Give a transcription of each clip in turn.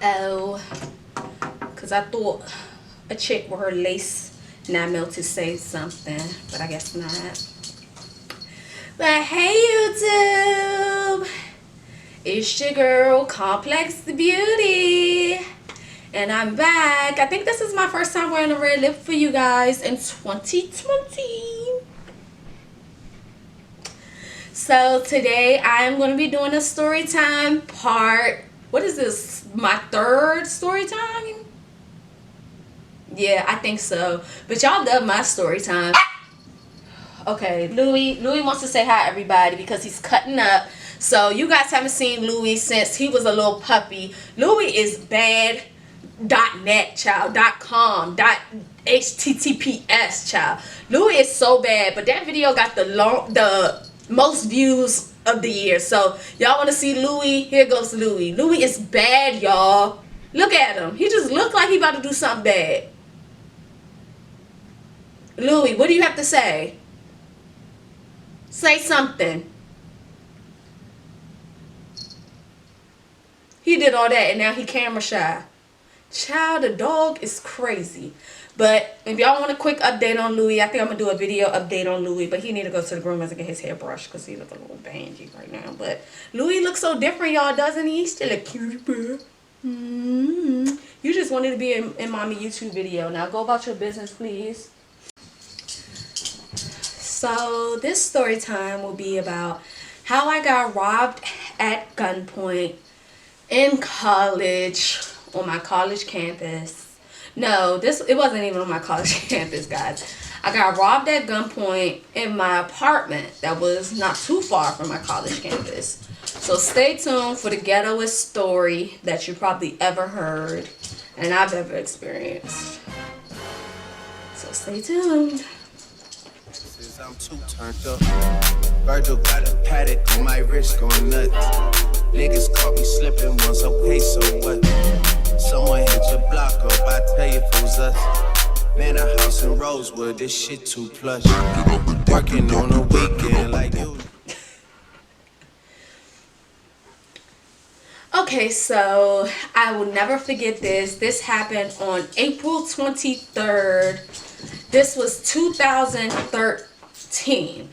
Oh, because I thought a chick with her lace not melted say something, but I guess not. But hey YouTube, it's your girl Complex Beauty, and I'm back. I think this is my first time wearing a red lip for you guys in 2020. So today I am going to be doing a story time part. What is this? My third story time? Yeah, I think so. But y'all love my story time. Okay, Louis wants to say hi everybody because he's cutting up. So you guys haven't seen Louis since he was a little puppy. Louis is bad.net child, .com, .https child. Louis is so bad, but that video got the most views of the year. So y'all want to see Louis? Here goes Louis. Louis is bad, y'all. Look at him. He just looked like he about to do something bad. Louis, what do you have to say? Say something. He did all that and now he camera shy. Child, the dog is crazy. But if y'all want a quick update on Louis, I think I'm going to do a video update on Louis. But he need to go to the groomers and get his hair brushed because he looks a little bangy right now. But Louis looks so different, y'all, doesn't he? He's still a cute boy. You just wanted to be in mommy YouTube video. Now go about your business, please. So this story time will be about how I got robbed at gunpoint in college, on my college campus. No, it wasn't even on my college campus, guys. I got robbed at gunpoint in my apartment that was not too far from my college campus. So stay tuned for the ghettoest story that you probably ever heard and I've ever experienced. So stay tuned. I'm too turned up. Virgil got a paddock on my wrist going nuts. Niggas caught me slipping once, okay, so what? Someone hit your block up, I tell you if it was us. Man, a house in Rosewood, this shit too plush. Working on a weekend like you. Okay, so I will never forget this. This happened on April 23rd. This was 2013.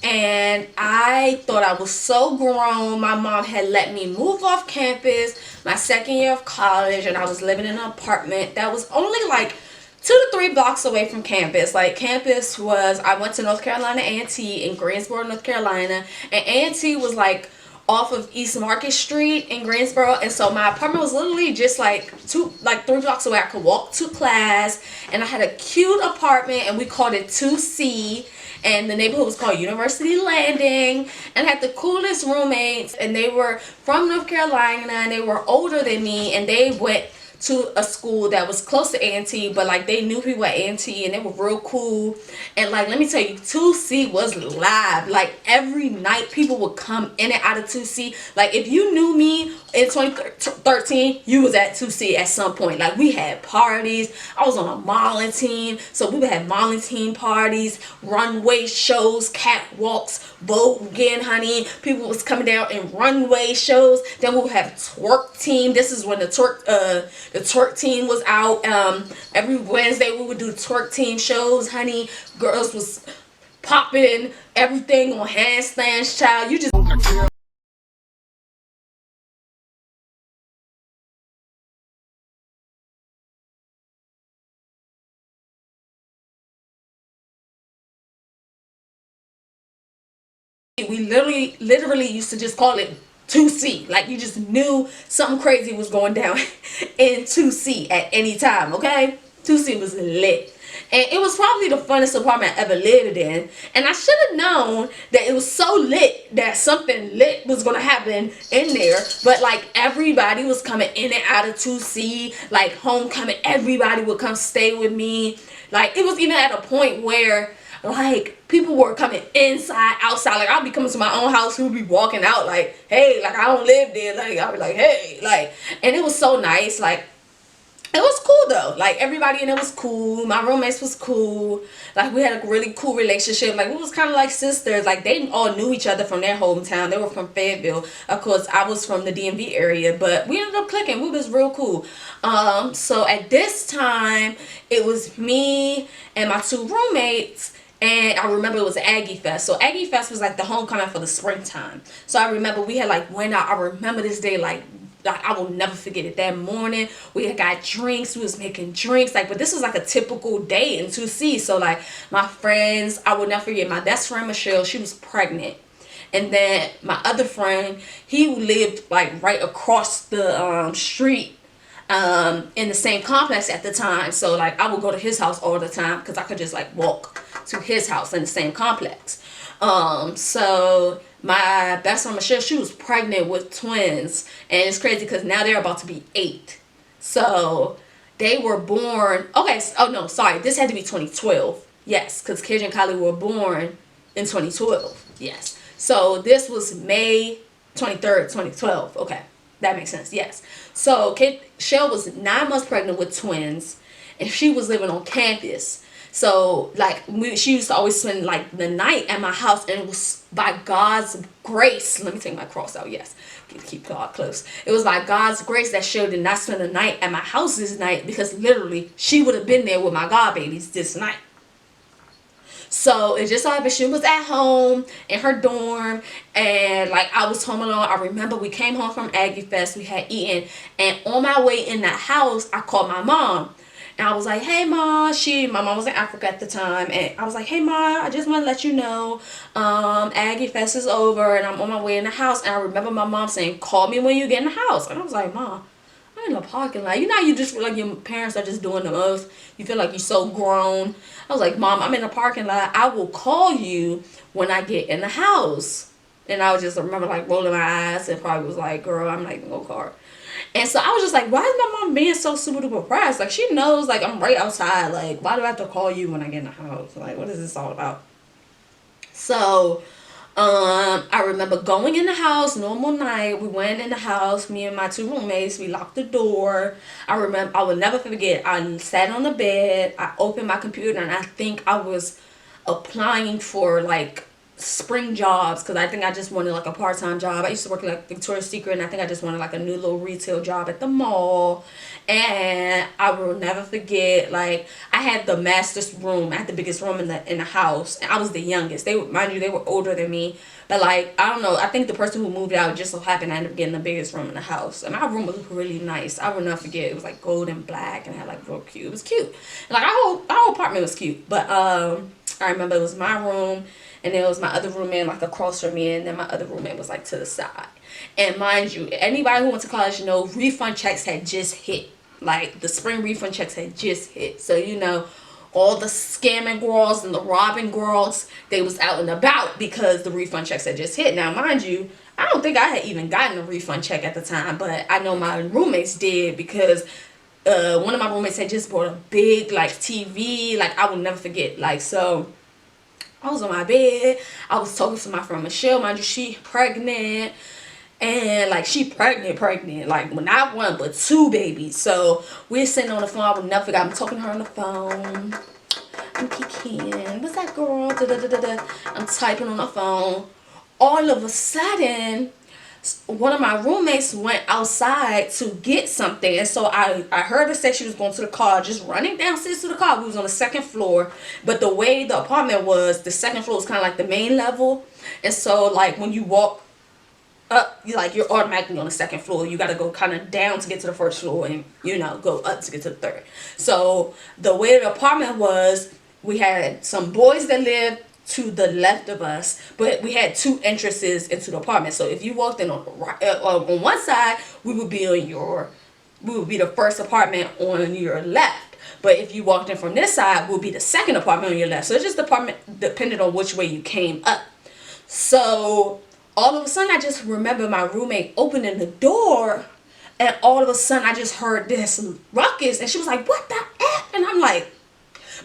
And I thought I was so grown. My mom had let me move off campus my second year of college, and I was living in an apartment that was only like 2 to 3 blocks away from campus. Like campus was, I went to North Carolina A&T in Greensboro, North Carolina, and A&T was like off of East Market Street in Greensboro, and so my apartment was literally just like 3 blocks away. I could walk to class, and I had a cute apartment, and we called it 2C, and the neighborhood was called University Landing, and I had the coolest roommates, and they were from North Carolina, and they were older than me, and they went to a school that was close to A&T, but like they knew people at A&T and they were real cool. And like, let me tell you, 2C was live. Like every night people would come in and out of 2C. Like if you knew me in 2013, you was at 2C at some point. Like we had parties. I was on a modeling team, so we would have modeling team parties, runway shows, catwalks, voguing, honey. People was coming down in runway shows. Then we would have twerk team. This is when the twerk team was out. Every Wednesday we would do twerk team shows, honey. Girls was popping everything on handstands, child. You just we literally used to just call it 2C. Like you just knew something crazy was going down in 2C at any time, okay? 2C was lit. And it was probably the funnest apartment I ever lived in. And I should have known that it was so lit that something lit was going to happen in there. But like everybody was coming in and out of 2C. Like homecoming, everybody would come stay with me. Like it was even at a point where like people were coming inside, outside. Like I'll be coming to my own house, who would be walking out like, hey, like I don't live there. Like I'll be like, hey, like, and it was so nice. Like It was cool though. Like everybody in it was cool. My roommates was cool. Like we had a really cool relationship. Like we was kind of like sisters. Like they all knew each other from their hometown. They were from Fayetteville. Of course, I was from the DMV area, but we ended up clicking. We was real cool. So at this time, it was me and my two roommates. And I remember it was Aggie Fest. So Aggie Fest was like the homecoming for the springtime. So I remember we had like went out. I remember this day like I will never forget it. That morning we had got drinks. We was making drinks. Like, but this was like a typical day in 2C. So like my friends, I will never forget my best friend Michelle. She was pregnant. And then my other friend, he lived like right across the street in the same complex at the time. So like I would go to his house all the time because I could just like walk to his house in the same complex. So my best friend Michelle, she was pregnant with twins, and it's crazy because now they're about to be 8. So they were born. Okay, oh no, sorry, this had to be 2012. Yes, because KJ and Kylie were born in 2012. Yes, so this was May 23rd, 2012. Okay, that makes sense. Yes, so Shell was 9 months pregnant with twins, and she was living on campus. So like she used to always spend like the night at my house, and it was by God's grace. Let me take my cross out. Yes, keep God close. It was by God's grace that she did not spend the night at my house this night, because literally she would have been there with my god babies this night. So it just so happened she was at home in her dorm, and like I was home alone. I remember we came home from Aggie Fest. We had eaten, and on my way in the house, I called my mom. And I was like, hey, Ma. My mom was in Africa at the time. And I was like, hey, Ma, I just want to let you know Aggie Fest is over and I'm on my way in the house. And I remember my mom saying, call me when you get in the house. And I was like, Ma, I'm in the parking lot. You know, you just feel like your parents are just doing the most. You feel like you're so grown. I was like, Mom, I'm in the parking lot. I will call you when I get in the house. And I was just remember like rolling my eyes and probably was like, girl, I'm not even going to call her. And so I was just like, why is my mom being so super duper pressed? Like, she knows, like, I'm right outside. Like, why do I have to call you when I get in the house? Like, what is this all about? So, I remember going in the house, normal night. We went in the house, me and my two roommates. We locked the door. I remember, I will never forget, I sat on the bed. I opened my computer, and I think I was applying for, like, spring jobs, because I think I just wanted like a part-time job. I used to work like Victoria's Secret, and I think I just wanted like a new little retail job at the mall. And I will never forget, like, I had the master's room. I had the biggest room in the house, and I was the youngest. They, mind you, they were older than me, but like, I don't know, I think the person who moved out just so happened I ended up getting the biggest room in the house. And my room was really nice. I will never forget, it was like gold and black and had like real cute. It was cute, and like our whole apartment was cute. But I remember it was my room, and there was my other roommate like across from me, and then my other roommate was like to the side. And mind you, anybody who went to college, you know, refund checks had just hit. Like, the spring refund checks had just hit. So, you know, all the scamming girls and the robbing girls, they was out and about because the refund checks had just hit. Now, mind you, I don't think I had even gotten a refund check at the time, but I know my roommates did, because one of my roommates had just bought a big like TV. Like, I will never forget. Like, so I was on my bed. I was talking to my friend Michelle. Mind you, she pregnant. And like, she pregnant. Like, well, not one, but 2 babies. So we're sitting on the phone. I will never forget. I'm talking to her on the phone. I'm kicking. What's that, girl? Da, da, da, da, da. I'm typing on the phone. All of a sudden, one of my roommates went outside to get something, and so I heard her say she was going to the car, just running downstairs to the car. We was on the 2nd floor, but the way the apartment was, the 2nd floor was kind of like the main level, and so like when you walk up, you're automatically on the 2nd floor. You got to go kind of down to get to the 1st floor, and you know, go up to get to the 3rd. So the way the apartment was, we had some boys that lived to the left of us, but we had 2 entrances into the apartment. So if you walked in on one side, we would be the first apartment on your left. But if you walked in from this side, we'll be the 2nd apartment on your left. So it's just the apartment depending on which way you came up. So all of a sudden, I just remember my roommate opening the door, and all of a sudden I just heard this ruckus, and she was like, what the F? And I'm like,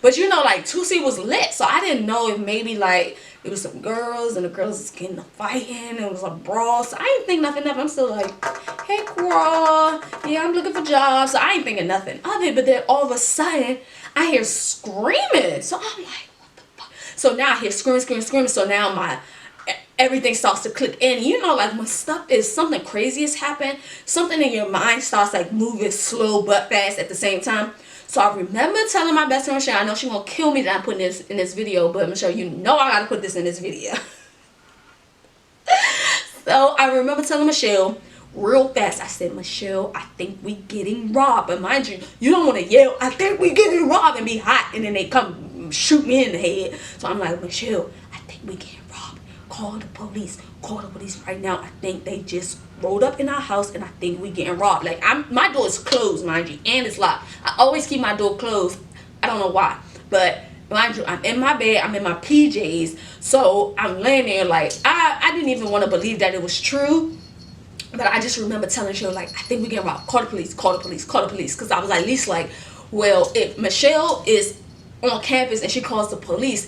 but you know, like, 2C was lit, so I didn't know if maybe like it was some girls, and the girls was getting to fighting. It was a brawl. So I ain't think nothing of it. I'm still like, hey, girl. Yeah, I'm looking for jobs. So I ain't thinking nothing of it. But then all of a sudden, I hear screaming. So I'm like, what the fuck? So now I hear screaming. So now everything starts to click in. You know, like when something crazy has happened, something in your mind starts like moving slow but fast at the same time. So I remember telling my best friend Michelle, I know she's gonna kill me that I'm putting this in this video, but Michelle, you know I gotta put this in this video. So I remember telling Michelle real fast, I said, Michelle, I think we getting robbed. But mind you, you don't want to yell, I think we getting robbed, and be hot, and then they come shoot me in the head. So I'm like, Michelle, I think we getting robbed. Call the police right now. I think they just rolled up in our house, and I think we getting robbed. Like, my door is closed, mind you, and it's locked. I always keep my door closed. I don't know why, but mind you, I'm in my bed, I'm in my PJs, so I'm laying there like, I didn't even want to believe that it was true. But I just remember telling her, like, I think we getting robbed. Call the police. Because I was at least like, well, if Michelle is on campus and she calls the police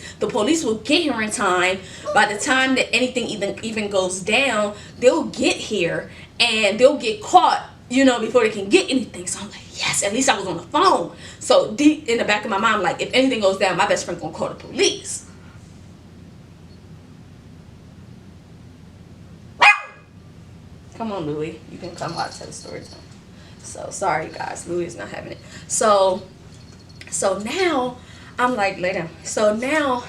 will get here in time. By the time that anything even goes down, they'll get here and they'll get caught, you know, before they can get anything. So I'm like, yes, at least I was on the phone. So deep in the back of my mind, like, if anything goes down, my best friend gonna call the police. Come on, Louie, you can come out to the story time. So sorry guys, Louie is not having it. So now I'm like, lay down. So now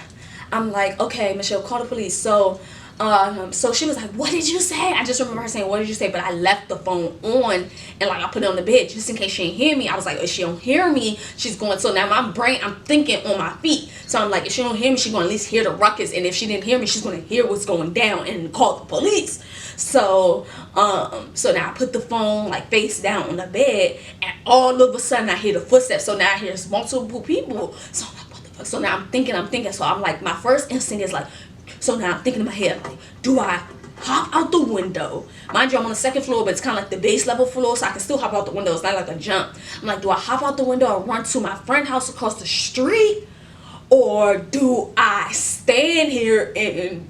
I'm like, okay, Michelle, call the police. So she was like, what did you say? I just remember her saying, what did you say? But I left the phone on, and like I put it on the bed just in case she didn't hear me. I was like, if she don't hear me, she's going. So now my brain, I'm thinking on my feet. So I'm like, if she don't hear me, she's going to at least hear the ruckus. And if she didn't hear me, she's going to hear what's going down and call the police. So now I put the phone like face down on the bed, and all of a sudden I hear the footsteps. So now I hear multiple people. So I'm like, what the fuck? So now I'm thinking. So I'm like, my first instinct is like, so now I'm thinking in my head, like, do I hop out the window? Mind you, I'm on the second floor, but it's kind of like the base level floor, so I can still hop out the window. It's not like a jump. I'm like, do I hop out the window and run to my friend's house across the street? Or do I stand here and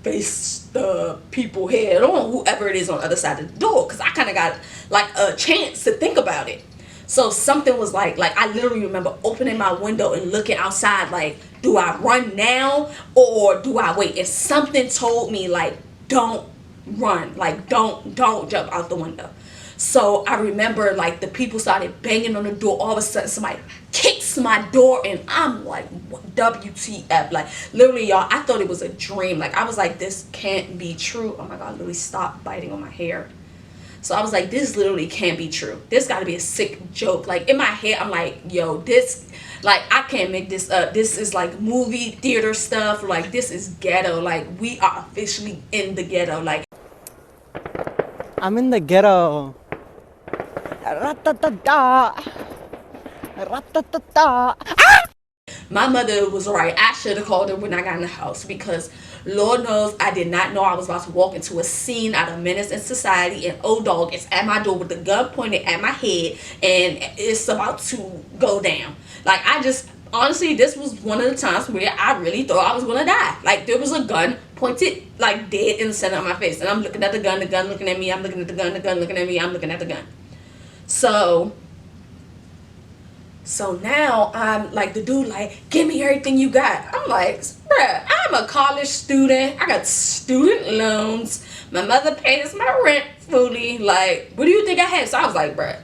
face the people head on, whoever it is on the other side of the door? Because I kind of got like a chance to think about it. So something was like I literally remember opening my window and looking outside, like, do I run now or do I wait? And something told me, like, don't run, like, don't jump out the window. So I remember, like, the people started banging on the door. All of a sudden somebody kicks my door, and I'm like, WTF? Like, literally, y'all, I thought it was a dream. Like, I was like, this can't be true. Oh my God, Louis, stop biting on my hair. So I was like, this literally can't be true. This got to be a sick joke. Like, in my head, I'm like, yo, this, like, I can't make this up. This is like movie theater stuff. Like, this is ghetto. Like, we are officially in the ghetto. Like, I'm in the ghetto. Ra-ta-ta-ta. Ra-ta-ta-ta. my mother was right. I should have called her when I got in the house, because Lord knows I did not know I was about to walk into a scene out of Menace in Society, and old dog is at my door with the gun pointed at my head, and it's about to go down. Like, I just, honestly, this was one of the times where I really thought I was gonna die. Like, there was a gun pointed like dead in the center of my face, and I'm looking at the gun looking at me, I'm looking at the gun looking at me, I'm looking at the gun. So now I'm like, the dude like, give me everything you got. I'm like, bruh, I'm a college student. I got student loans. My mother pays my rent fully. Like, what do you think I have? So I was like, bruh.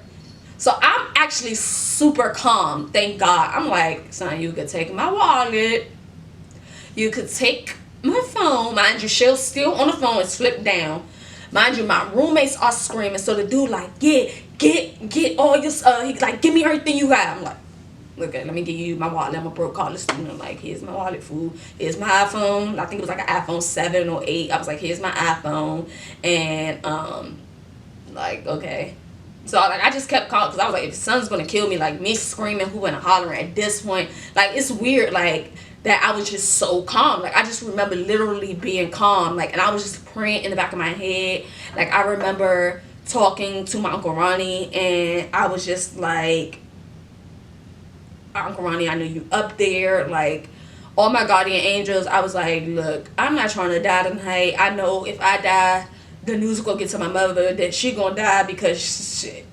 So I'm actually super calm, thank God. I'm like, son, you could take my wallet. You could take my phone. Mind you, Shell's still on the phone. It's flipped down. Mind you, my roommates are screaming. So the dude like, get all your he like, give me everything you got. I'm like, okay, let me give you my wallet. I'm a broke college student. I'm like, here's my wallet, fool. Here's my iPhone. I think it was like an iPhone 7 or 8. I was like, here's my iPhone. And like, okay. So like, I just kept calling, because I was like, if son's gonna kill me, like, me screaming, hooting and hollering at this point, like, it's weird, like, that I was just so calm. Like, I just remember literally being calm, like, and I was just praying in the back of my head. Like, I remember talking to my Uncle Ronnie, and I was just like, Uncle Ronnie, I know you up there, like, all my guardian angels, I was like, look, I'm not trying to die tonight. I know if I die, the news gonna get to my mother that she gonna die because shit.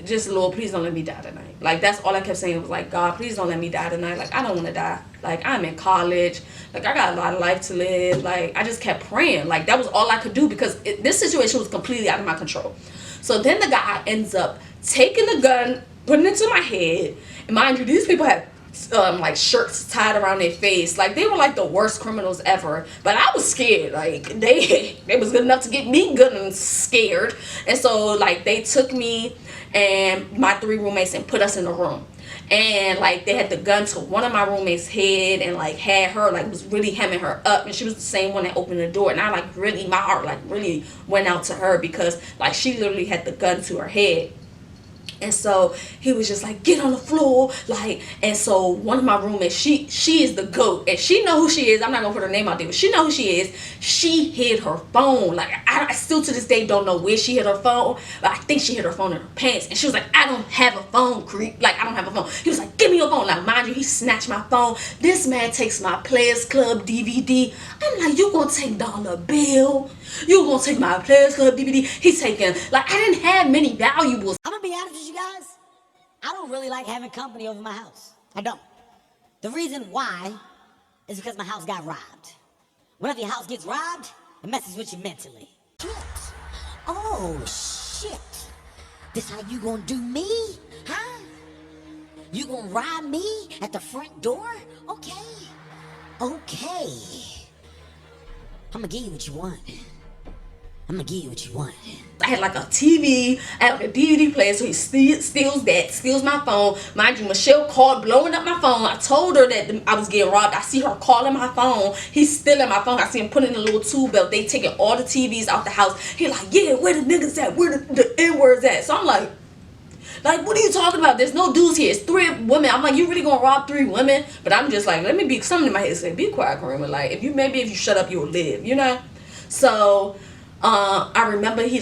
Just Lord, please don't let me die tonight. Like that's all I kept saying was like, God, please don't let me die tonight. Like I don't want to die. Like I'm in college. Like I got a lot of life to live. Like I just kept praying. Like that was all I could do because this situation was completely out of my control. So then the guy ends up taking the gun, putting it to my head. And mind you, these people had like shirts tied around their face. Like they were like the worst criminals ever. But I was scared. Like they was good enough to get me good and scared. And so like they took me and my 3 roommates and put us in a room. And like they had the gun to one of my roommates' head and like had her like was really hemming her up, and she was the same one that opened the door. And I like really, my heart like really went out to her because like she literally had the gun to her head. And so he was just like, get on the floor, like. And so one of my roommates, she is the GOAT, and she know who she is. I'm not gonna put her name out there, but she know who she is. She hid her phone. Like I still to this day don't know where she hid her phone, but I think she hid her phone in her pants. And she was like, I don't have a phone, creep. Like I don't have a phone. He was like, give me your phone. Now mind you, he snatched my phone. This man takes my Players Club DVD. I'm like, you gonna take dollar bill? You gonna take my Players Club DVD? He's taking, like, I didn't have many valuables. I'm gonna be honest with you guys. I don't really like having company over my house. I don't. The reason why is because my house got robbed. Whenever your house gets robbed, it messes with you mentally. Shit. Oh, shit. This how you gonna do me? Huh? You gonna rob me at the front door? Okay. Okay. I'm gonna give you what you want. I'm gonna give you what you want. I had like a TV, I had like a DVD player, so he steals my phone. Mind you, Michelle called blowing up my phone. I told her that I was getting robbed. I see her calling my phone. He's stealing my phone. I see him putting in a little tool belt. They taking all the TVs out the house. He like, yeah, where the niggas at? Where the N-words at? So I'm like, what are you talking about? There's no dudes here. It's 3 women. I'm like, you really gonna rob 3 women? But I'm just like, let me be, something in my head say, be quiet, Karima. Like, if you shut up, you'll live, you know? So I remember he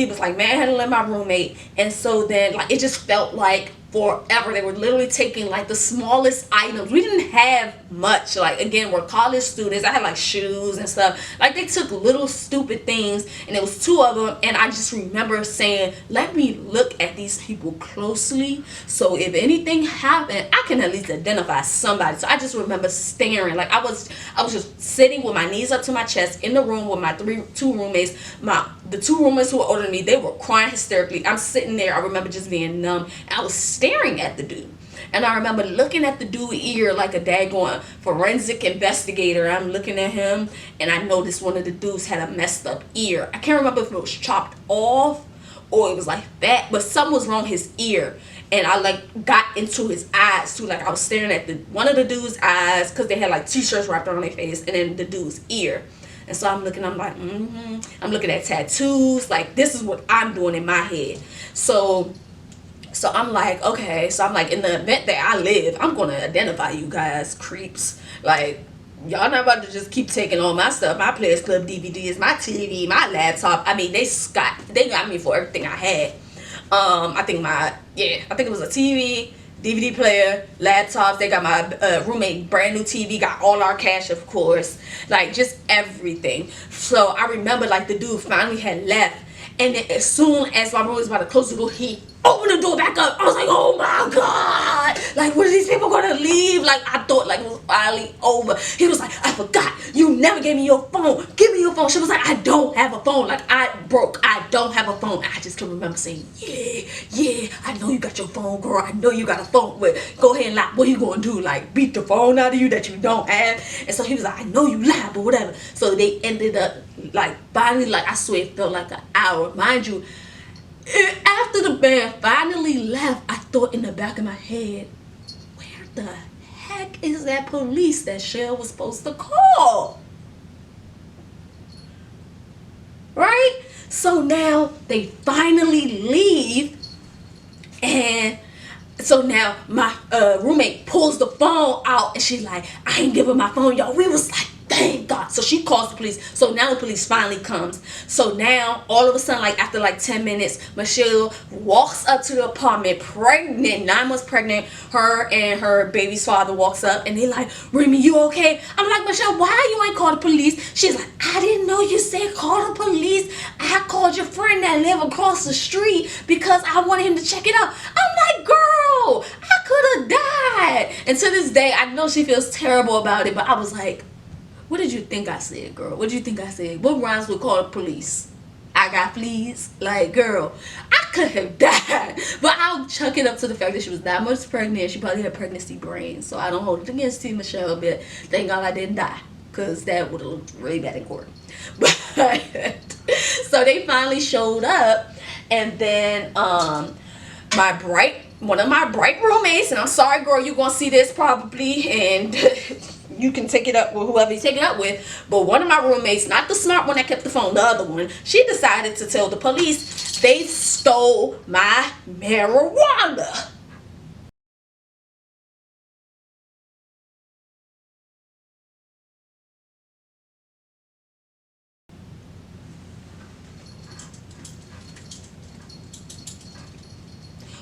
was like manhandling my roommate, and so then like it just felt like forever. They were literally taking like the smallest items. We didn't have much. Like again, we're college students. I had like shoes and stuff. Like they took little stupid things, and it was 2 of them. And I just remember saying, let me look at these people closely, so if anything happened, I can at least identify somebody. So I just remember staring. Like I was just sitting with my knees up to my chest in the room with my 2 roommates. The 2 roommates who were older than me, they were crying hysterically. I'm sitting there. I remember just being numb. I was staring at the dude. And I remember looking at the dude's ear like a daggone forensic investigator. I'm looking at him, and I noticed one of the dudes had a messed up ear. I can't remember if it was chopped off or it was like that, but something was wrong with his ear. And I like got into his eyes too. Like I was staring at one of the dude's eyes because they had like t-shirts wrapped around their face, and then the dude's ear. And so I'm looking, I'm like, I'm looking at tattoos. Like, this is what I'm doing in my head. So I'm like, okay. So I'm like, in the event that I live, I'm going to identify you guys, creeps. Like, y'all not about to just keep taking all my stuff. My Players Club DVDs, my TV, my laptop. I mean, they got me for everything I had. I think it was a TV, DVD player, laptops. They got my roommate brand new TV, got all our cash, of course, like just everything. So I remember like the dude finally had left, and then as soon as my room was about to close the door, he opened the door back up. I was like, oh my God, like were these people gonna leave? Like I thought like it was finally over. He was like, I forgot, you never gave me your phone, give me your phone. She was like, I don't have a phone, like I don't have a phone. I just can remember saying, yeah, I know you got your phone, girl, I know you got a phone, but go ahead and lie. What are you gonna do, like beat the phone out of you that you don't have? And so he was like, I know you lied, but whatever. So they ended up like finally, like I swear it felt like an hour, mind you. After the man finally left, I thought in the back of my head, where the heck is that police that Shell was supposed to call? Right? So now they finally leave, and so now my roommate pulls the phone out, and she's like, I ain't give her my phone, y'all. We was like, thank God. So she calls the police. So now the police finally comes. So now all of a sudden, like after like 10 minutes, Michelle walks up to the apartment, pregnant, 9 months pregnant. Her and her baby's father walks up and they like, Remy, you okay? I'm like, Michelle, why you ain't call the police? She's like, I didn't know you said call the police. I called your friend that live across the street because I wanted him to check it out. I'm like, girl, I could have died. And to this day, I know she feels terrible about it, but I was like, what did you think I said, girl? What did you think I said? What rhymes with call the police? I got fleas? Like, girl, I could have died. But I'll chuck it up to the fact that she was 9 months pregnant. She probably had pregnancy brain. So I don't hold it against you, Michelle, but thank God I didn't die. Because that would have looked really bad in court. But so they finally showed up. And then one of my bright roommates, and I'm sorry, girl, you're going to see this probably. And you can take it up with whoever you take it up with. But one of my roommates, not the smart one that kept the phone, the other one, she decided to tell the police they stole my marijuana.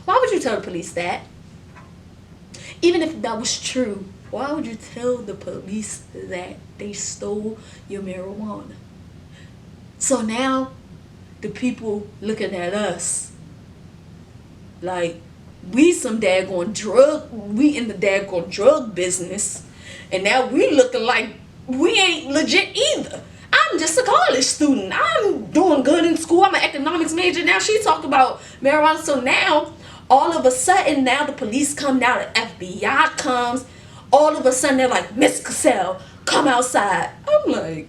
Why would you tell the police that? Even if that was true, why would you tell the police that they stole your marijuana? So now the people looking at us like we in the daggone drug business, and now we looking like we ain't legit either. I'm just a college student. I'm doing good in school. I'm an economics major. Now she talked about marijuana. So now all of a sudden, now the police come, now the FBI comes. All of a sudden they're like, Miss Cassell, come outside. I'm like,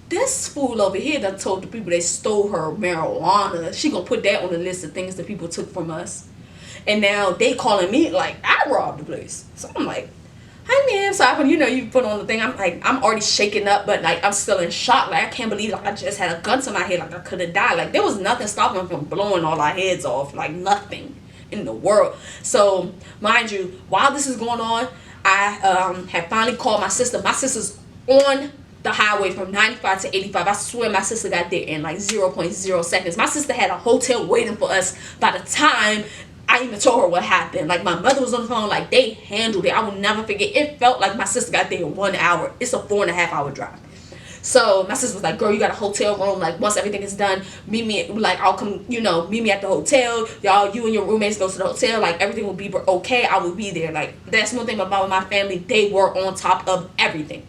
this fool over here that told the people they stole her marijuana. She gonna put that on the list of things that people took from us. And now they calling me like I robbed the place. So I'm like, hi ma'am. So I, you put on the thing. I'm like, I'm already shaking up, but like I'm still in shock. Like I can't believe like I just had a gun to my head. Like I could have died. Like there was nothing stopping me from blowing all our heads off. Like nothing in the world. So mind you, while this is going on, I have finally called my sister. My sister's on the highway from 95 to 85. I swear my sister got there in like 0.0 seconds. My sister had a hotel waiting for us by the time I even told her what happened. Like my mother was on the phone. Like they handled it. I will never forget. It felt like my sister got there in 1 hour. It's a 4.5 hour drive. So my sister was like, girl, you got a hotel room. Like once everything is done, meet me. Like I'll come, meet me at the hotel. Y'all, you and your roommates go to the hotel. Like everything will be okay. I will be there. Like that's one thing about my family. They were on top of everything.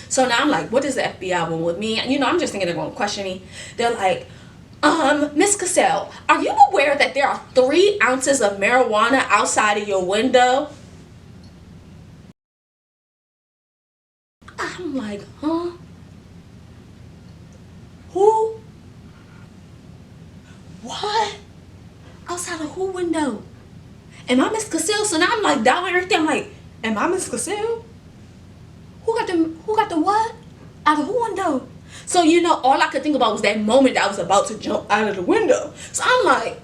So now I'm like, what does the FBI want with me? I'm just thinking they're going to question me. They're like, Miss Cassell, are you aware that there are 3 ounces of marijuana outside of your window? I'm like, huh? Who? What? Outside of who window? Am I Miss Cassell? So now I'm like down everything. I'm like, am I Miss Cassell? Who got the what? Out of who window? So all I could think about was that moment that I was about to jump out of the window. So I'm like,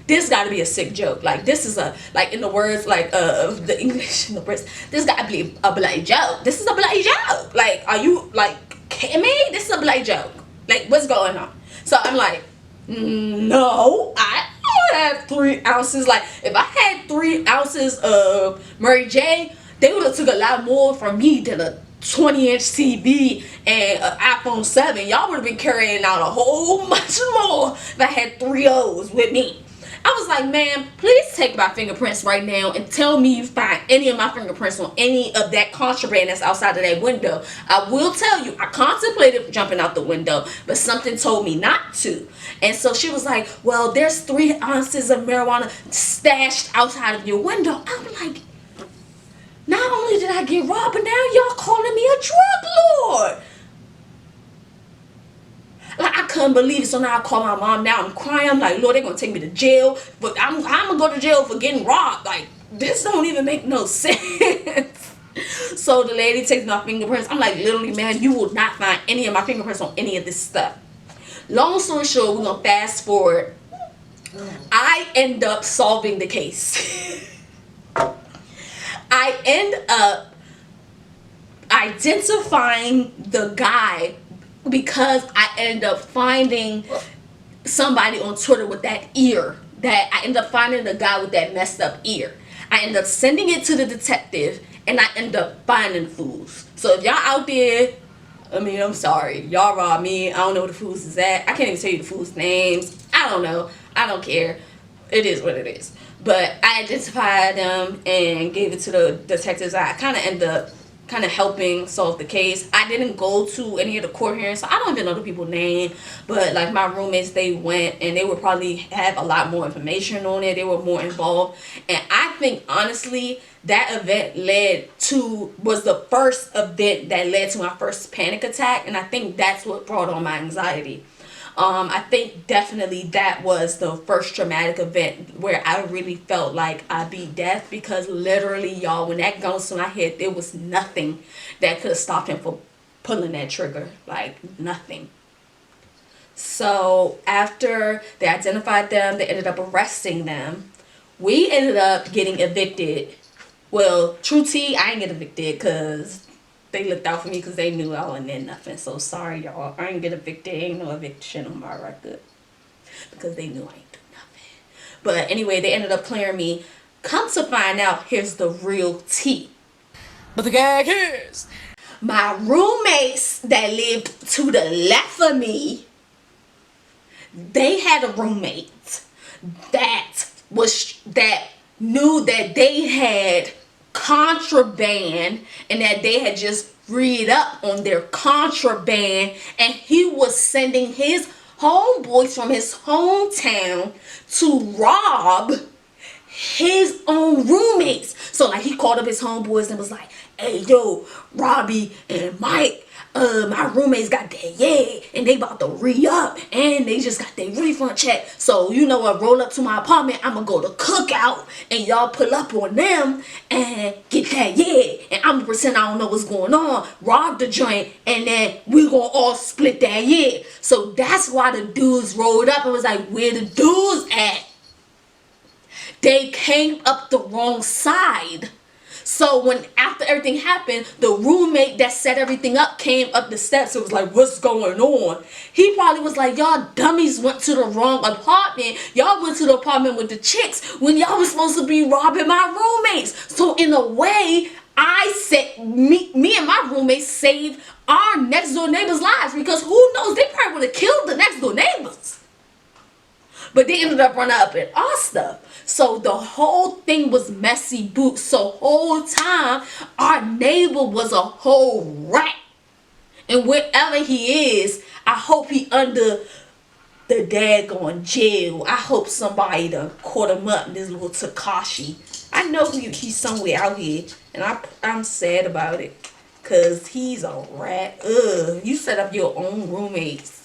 this got to be a sick joke. Like this is in the words of the English in the Brits, this got to be a bloody joke. This is a bloody joke. Like, are you like kidding me? This is a bloody joke. Like, what's going on? So I'm like, no, I don't have 3 ounces. Like if I had 3 ounces of Mary J, they would have took a lot more from me than a 20-inch TV and an iPhone 7. Y'all would have been carrying out a whole much more if I had 3 O's with me. I was like, ma'am, please take my fingerprints right now and tell me you find any of my fingerprints on any of that contraband that's outside of that window. I will tell you, I contemplated jumping out the window, but something told me not to. And so she was like, well, there's 3 ounces of marijuana stashed outside of your window. I'm like, not only did I get robbed, but now y'all calling me a drug lord. Like I couldn't believe it. So now I call my mom. Now I'm crying. I'm like, Lord, they're gonna take me to jail. But I'm gonna go to jail for getting robbed. Like this don't even make no sense. So the lady takes my fingerprints. I'm like, literally, man, you will not find any of my fingerprints on any of this stuff. Long story short, we're gonna fast forward. I end up solving the case. I identifying the guy because I ended up finding somebody on Twitter with that ear. That I ended up finding the guy with that messed up ear. I ended up sending it to the detective, and I ended up finding the fools. So if y'all out there, I mean, I'm sorry, y'all robbed me. I don't know where the fools is at. I can't even tell you the fools' names. I don't know. I don't care. It is what it is. But I identified them and gave it to the detectives. I kind of ended up kind of helping solve the case. I didn't go to any of the court hearings, so I don't even know the people's name. But like my roommates, they went, and they would probably have a lot more information on it. They were more involved, and I think honestly that event was the first event that led to my first panic attack, and I think that's what brought on my anxiety. I think definitely that was the first traumatic event where I really felt like I beat death, because literally, y'all, when that gun was to my head, there was nothing that could have stopped him from pulling that trigger. Like, nothing. So after they identified them, they ended up arresting them. We ended up getting evicted. Well, true tea, I ain't get evicted because they looked out for me because they knew I wasn't in nothing. So sorry, y'all. I ain't get evicted. Ain't no eviction on my record because they knew I ain't do nothing. But anyway, they ended up clearing me. Come to find out, here's the real tea. But the gag is, my roommates that lived to the left of me, they had a roommate that knew that they had contraband and that they had just read up on their contraband, and he was sending his homeboys from his hometown to rob his own roommates. So like he called up his homeboys and was like, hey yo, Robbie and Mike, my roommates got that and they about to re-up and they just got their refund check. So you know what, roll up to my apartment, I'ma go to Cookout and y'all pull up on them and get that and I'ma pretend I don't know what's going on, rob the joint, and then we gonna all split that So that's why the dudes rolled up and was like, where the dudes at? They came up the wrong side. So when after everything happened, the roommate that set everything up came up the steps and was like, what's going on? He probably was like, y'all dummies went to the wrong apartment. Y'all went to the apartment with the chicks when y'all was supposed to be robbing my roommates. So in a way, me and my roommates saved our next door neighbors' lives, because who knows, they probably would have killed the next door neighbors. But they ended up running up in our stuff. So the whole thing was messy boots. So whole time, our neighbor was a whole rat. And wherever he is, I hope he under the daggone jail. I hope somebody done caught him up in this little Takashi. I know he's somewhere out here. And I'm sad about it. Because he's a rat. Ugh. You set up your own roommates.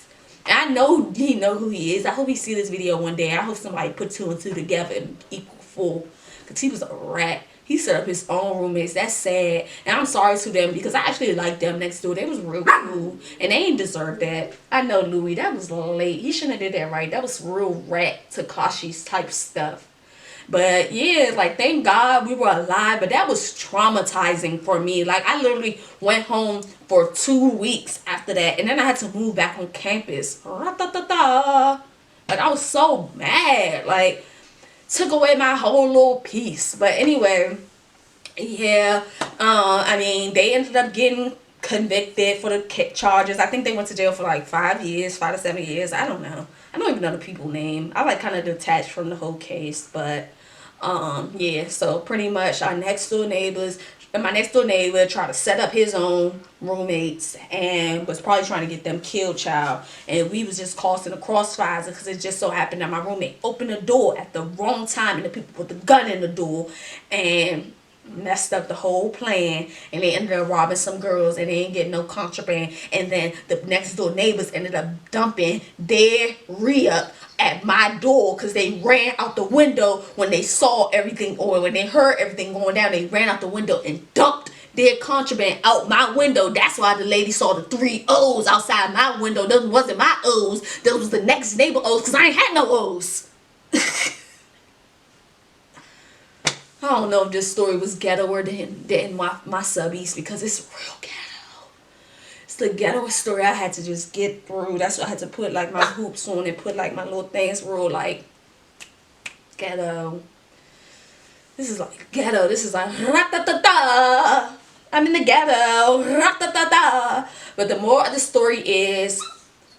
I know he know who he is. I hope he see this video one day. I hope somebody put 2 and 2 together and equal 4. Because he was a rat. He set up his own roommates. That's sad. And I'm sorry to them because I actually liked them next door. They was real cool. And they ain't deserve that. I know Louis. That was late. He shouldn't have did that right. That was real rat Takashi's type stuff. But yeah, like thank God we were alive. But that was traumatizing for me. Like I literally went home for 2 weeks after that. And then I had to move back on campus. Like I was so mad. Like took away my whole little piece. But anyway, yeah. I mean, they ended up getting convicted for the charges. I think they went to jail for like 5 years, 5 to 7 years. I don't know. I don't even know the people's name. I like kind of detached from the whole case. But yeah, so pretty much my next door neighbor tried to set up his own roommates and was probably trying to get them killed, child. And we was just caught in the crossfires because it just so happened that my roommate opened the door at the wrong time and the people put the gun in the door and messed up the whole plan, and they ended up robbing some girls and they didn't get no contraband. And then the next door neighbors ended up dumping their re-up at my door because they ran out the window when they saw everything, or when they heard everything going down. They ran out the window and dumped their contraband out my window. That's why the lady saw the 3 O's outside my window. Those wasn't my O's. Those was the next neighbor O's, because I ain't had no O's. I don't know if this story was ghetto or than my subbies, because it's real ghetto. the ghetto story I had to just get through. That's why I had to put like my hoops on and put like my little things real like ghetto. This is like ghetto. This is like ra-ta-ta-ta. I'm in the ghetto. Ra-ta-ta-ta. But the moral of the story is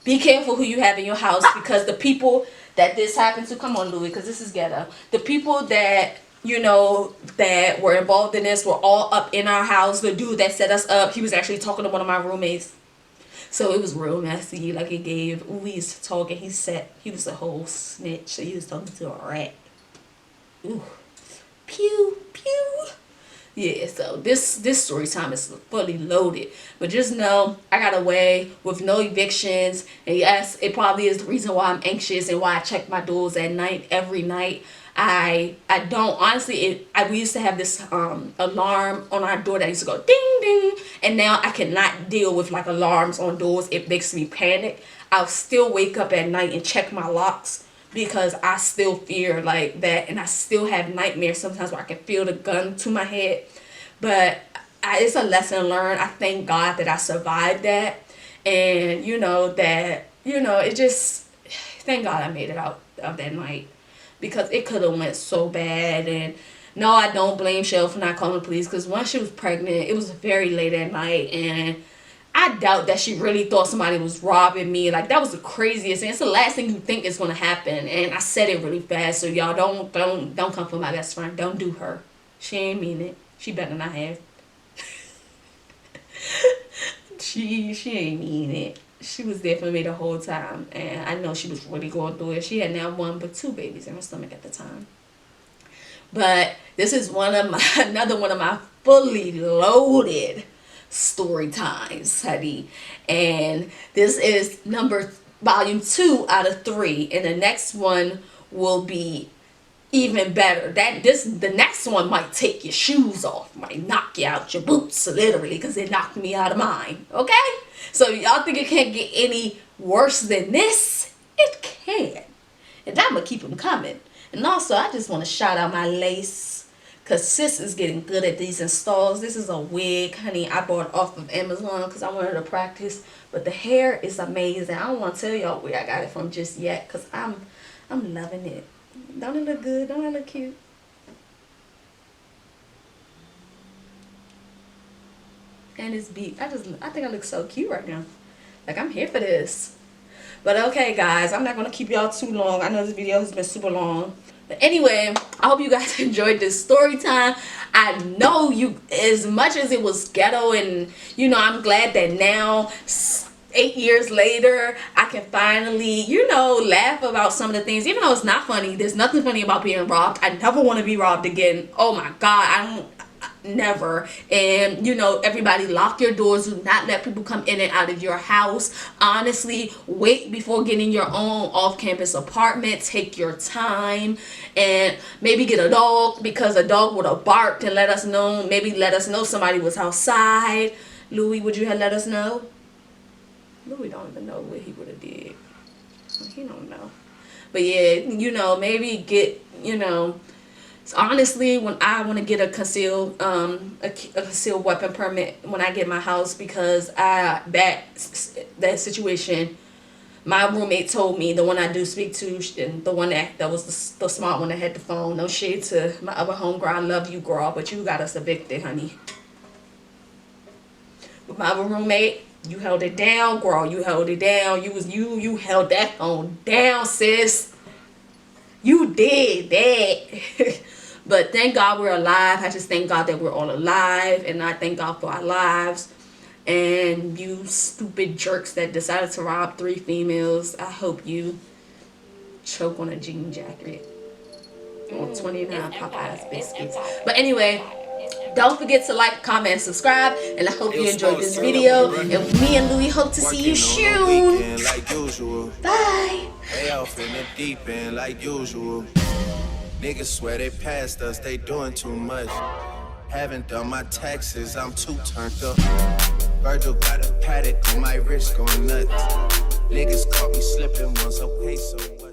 be careful who you have in your house, because the people that this happened to, come on Louis, because this is ghetto. The people that, you know, that were involved in this were all up in our house. The dude that set us up, he was actually talking to one of my roommates. So it was real messy. Like it gave, we used to talk and he was a whole snitch. So he was talking to a rat. Ooh. Pew, pew. Yeah, so this story time is fully loaded. But just know I got away with no evictions. And yes, it probably is the reason why I'm anxious and why I check my doors at night, every night. I don't, honestly, we used to have this alarm on our door that used to go ding ding, and now I cannot deal with like alarms on doors. It makes me panic. I'll still wake up at night and check my locks because I still fear like that, and I still have nightmares sometimes where I can feel the gun to my head. But it's a lesson learned. I thank God that I survived that, and it just, thank God I made it out of that night, because it could have went so bad. And no, I don't blame Shell for not calling the police, because once she was pregnant, it was very late at night, and I doubt that she really thought somebody was robbing me. Like, that was the craziest thing. It's the last thing you think is going to happen. And I said it really fast, so y'all don't come for my best friend. Don't do her. She ain't mean it. She better not have. She ain't mean it. She was there for me the whole time, and I know she was really going through it. She had now 1 but 2 babies in her stomach at the time. But this is another one of my fully loaded story times, honey. And this is volume 2 out of 3, and the next one will be even better. The next one might take your shoes off, might knock you out your boots, literally, because it knocked me out of mine. Okay, so y'all think it can't get any worse than this? It can, and I'm gonna keep them coming. And also, I just want to shout out my lace, because sis is getting good at these installs. This is a wig, honey, I bought off of Amazon because I wanted to practice. But the hair is amazing. I don't want to tell y'all where I got it from just yet, because I'm loving it. Don't it look good? Don't it look cute? And it's beat. I think I look so cute right now. Like, I'm here for this. But okay, guys, I'm not going to keep y'all too long. I know this video has been super long. But anyway, I hope you guys enjoyed this story time. I know you, as much as it was ghetto, and I'm glad that now, 8 years later, I can finally, laugh about some of the things. Even though it's not funny, there's nothing funny about being robbed. I never want to be robbed again. Oh my God, never. And everybody, lock your doors. Do not let people come in and out of your house. Honestly, wait before getting your own off-campus apartment. Take your time, and maybe get a dog, because a dog would have barked and let us know. Maybe let us know somebody was outside. Louis, would you have let us know? Louis don't even know what he would have did. He don't know. But yeah, maybe get, honestly, when I want to get a concealed weapon permit when I get my house, because that situation, my roommate told me, the one I do speak to, and the one that was the smart one that had the phone, no shade to my other homegirl, I love you, girl, but you got us evicted, honey. With my other roommate, you held it down, girl. You held it down. You held that phone down, sis. You did that. But thank God we're alive. I just thank God that we're all alive, and I thank God for our lives. And you stupid jerks that decided to rob 3 females, I hope you choke on a jean jacket on 29 Popeyes biscuits. But anyway, don't forget to like, comment, and subscribe, and I hope you enjoyed this video. And me and Louis hope to see you soon. Bye. They off in the deep end like usual. Niggas swear they passed us, they doing too much. Haven't done my taxes, I'm too turned up. Virgil got a paddock on my wrist going nuts. Niggas caught me slipping once, okay, so what?